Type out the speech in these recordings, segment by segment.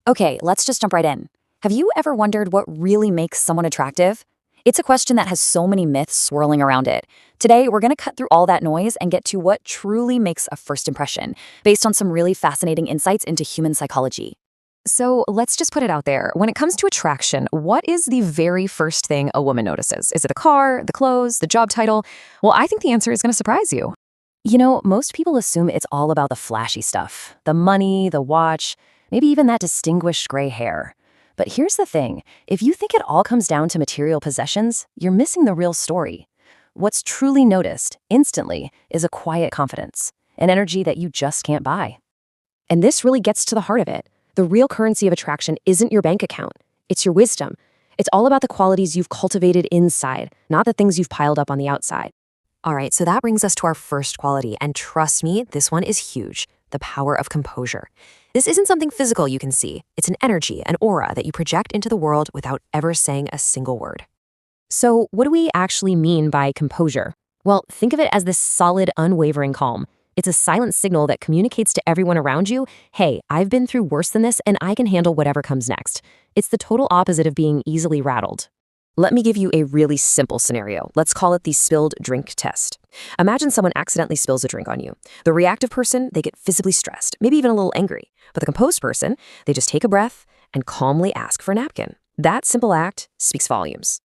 Okay, let's just jump right in. Have you ever wondered what really makes someone attractive? It's a question that has so many myths swirling around it. Today, we're going to cut through all that noise and get to what truly makes a first impression, based on some really fascinating insights into human psychology. So let's just put it out there. When it comes to attraction, what is the very first thing a woman notices? Is it the car, the clothes, the job title? Well, I think the answer is going to surprise you. Most people assume it's all about the flashy stuff, the money, the watch, maybe even that distinguished gray hair. But here's the thing, if you think it all comes down to material possessions, you're missing the real story. What's truly noticed, instantly, is a quiet confidence, an energy that you just can't buy. And this really gets to the heart of it. The real currency of attraction isn't your bank account. It's your wisdom. It's all about the qualities you've cultivated inside, not the things you've piled up on the outside. All right, so that brings us to our first quality, and trust me, this one is huge: the power of composure. This isn't something physical you can see. It's an energy, an aura that you project into the world without ever saying a single word. So what do we actually mean by composure? Well, think of it as this solid, unwavering calm. It's a silent signal that communicates to everyone around you, hey, I've been through worse than this and I can handle whatever comes next. It's the total opposite of being easily rattled. Let me give you a really simple scenario. Let's call it the spilled drink test. Imagine someone accidentally spills a drink on you. The reactive person, they get visibly stressed, maybe even a little angry. But the composed person, they just take a breath and calmly ask for a napkin. That simple act speaks volumes.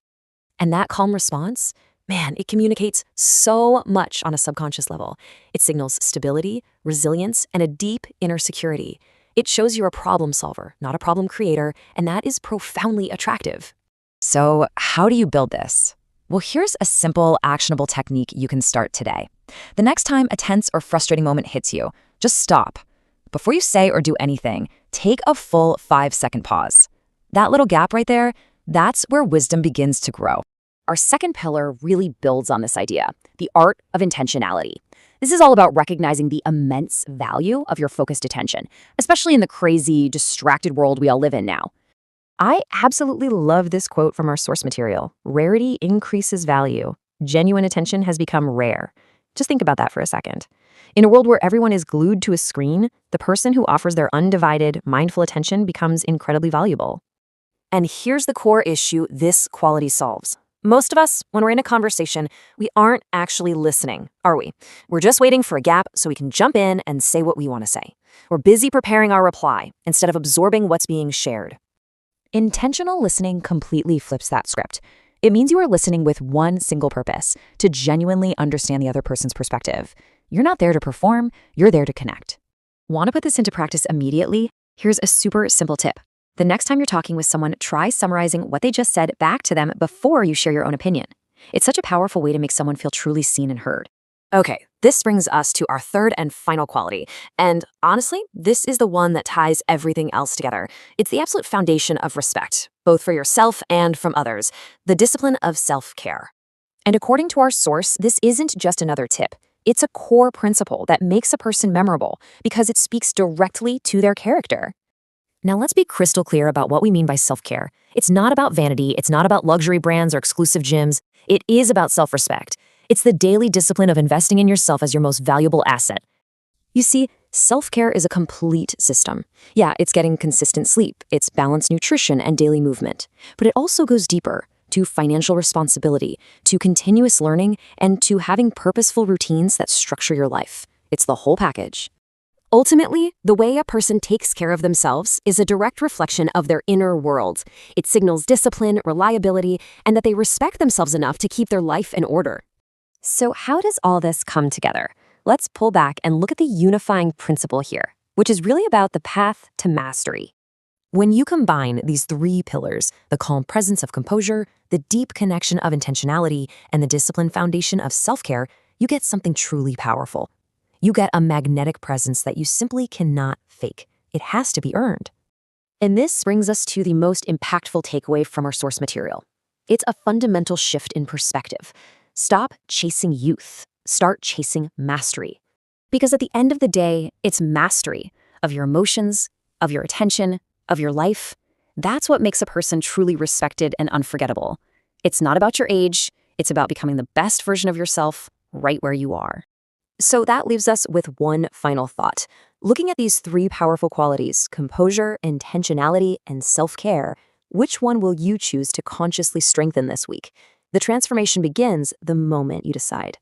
And that calm response, man, it communicates so much on a subconscious level. It signals stability, resilience, and a deep inner security. It shows you're a problem solver, not a problem creator, and that is profoundly attractive. So, how do you build this? Well, here's a simple, actionable technique you can start today. The next time a tense or frustrating moment hits you, just stop. Before you say or do anything, take a full 5-second pause. That little gap right there, that's where wisdom begins to grow. Our second pillar really builds on this idea, the art of intentionality. This is all about recognizing the immense value of your focused attention, especially in the crazy, distracted world we all live in now. I absolutely love this quote from our source material. Rarity increases value. Genuine attention has become rare. Just think about that for a second. In a world where everyone is glued to a screen, the person who offers their undivided, mindful attention becomes incredibly valuable. And here's the core issue this quality solves. Most of us, when we're in a conversation, we aren't actually listening, are we? We're just waiting for a gap so we can jump in and say what we want to say. We're busy preparing our reply instead of absorbing what's being shared. Intentional listening completely flips that script. It means you are listening with one single purpose, to genuinely understand the other person's perspective. You're not there to perform, you're there to connect. Want to put this into practice immediately? Here's a super simple tip. The next time you're talking with someone, try summarizing what they just said back to them before you share your own opinion. It's such a powerful way to make someone feel truly seen and heard. Okay, this brings us to our third and final quality. And honestly, this is the one that ties everything else together. It's the absolute foundation of respect, both for yourself and from others, the discipline of self-care. And according to our source, this isn't just another tip. It's a core principle that makes a person memorable because it speaks directly to their character. Now let's be crystal clear about what we mean by self-care. It's not about vanity, it's not about luxury brands or exclusive gyms. It is about self-respect. It's the daily discipline of investing in yourself as your most valuable asset. You see, self-care is a complete system. Yeah, it's getting consistent sleep, it's balanced nutrition and daily movement. But it also goes deeper, to financial responsibility, to continuous learning, and to having purposeful routines that structure your life. It's the whole package. Ultimately, the way a person takes care of themselves is a direct reflection of their inner world. It signals discipline, reliability, and that they respect themselves enough to keep their life in order. So how does all this come together? Let's pull back and look at the unifying principle here, which is really about the path to mastery. When you combine these three pillars, the calm presence of composure, the deep connection of intentionality, and the disciplined foundation of self-care, you get something truly powerful. You get a magnetic presence that you simply cannot fake. It has to be earned. And this brings us to the most impactful takeaway from our source material. It's a fundamental shift in perspective. Stop chasing youth. Start chasing mastery. Because at the end of the day, it's mastery of your emotions, of your attention, of your life. That's what makes a person truly respected and unforgettable. It's not about your age. It's about becoming the best version of yourself right where you are. So that leaves us with one final thought. Looking at these three powerful qualities, composure, intentionality, and self-care, which one will you choose to consciously strengthen this week? The transformation begins the moment you decide.